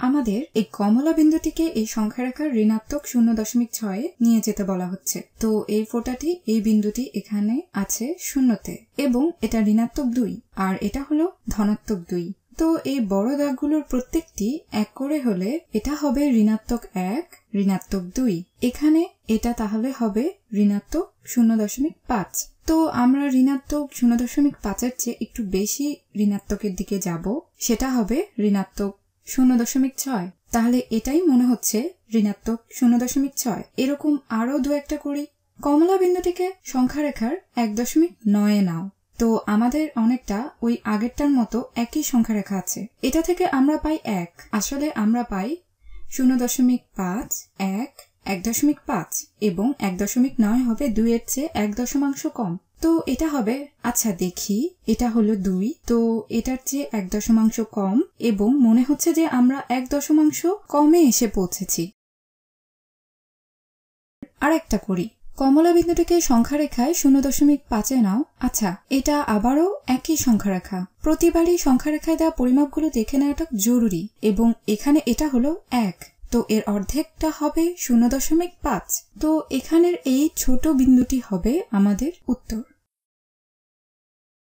আমাদের এই কমলা বিন্দুটিকে এই সংখ্যারেখার ঋণাত্মক 0.6 নিয়ে যেতে বলা হচ্ছে। তো এই ফোঁটাটি, এই বিন্দুটি এখানে আছে 0-তে এবং এটা ঋণাত্মক 2 আর এটা হলো ধনাত্মক 2। তো এই বড় দাগগুলোর প্রত্যেকটি 1 করে হলে এটা হবে ঋণাত্মক 1, ঋণাত্মক 2। এখানে এটা তাহলে হবে ঋণাত্মক 0.5। তো আমরা ঋণাত্মক 0.5-এর চেয়ে একটু বেশি ঋণাত্মকের দিকে যাব, সেটা হবে ঋণাত্মক 0.6। তাহলে এটাই মনে হচ্ছে ঋণাত্মক 0.6। এরকম আরো দু একটা করি। কমলা বিন্দুটিকে সংখ্যারেখার 1.9-এ নাও। তো আমাদের অনেকটা ওই আগেরটার মতো একই সংখ্যারেখা আছে। এটা থেকে আমরা পাই 1, আসলে আমরা পাই 0.5, 1, 1.5 এবং 1.9 হবে 2-এর চেয়ে 1 দশমাংশ কম। তো এটা হবে, আচ্ছা দেখি, এটা হলো 2, তো এটার চেয়ে 1 দশমাংশ কম এবং মনে হচ্ছে যে আমরা 1 দশমাংশ কমে এসে পৌঁছেছি। আর একটা করি। কমলা বিন্দুটিকে সংখ্যারেখায় 0.5-এ নাও। আচ্ছা, এটা আবারও একই সংখ্যারেখা। প্রতিবারই সংখ্যারেখায় দেওয়া পরিমাপগুলো দেখে নেওয়াটা জরুরি এবং এখানে এটা হলো 1, তো এর অর্ধেকটা হবে 0.5। তো এখানের এই ছোট বিন্দুটি হবে আমাদের উত্তর।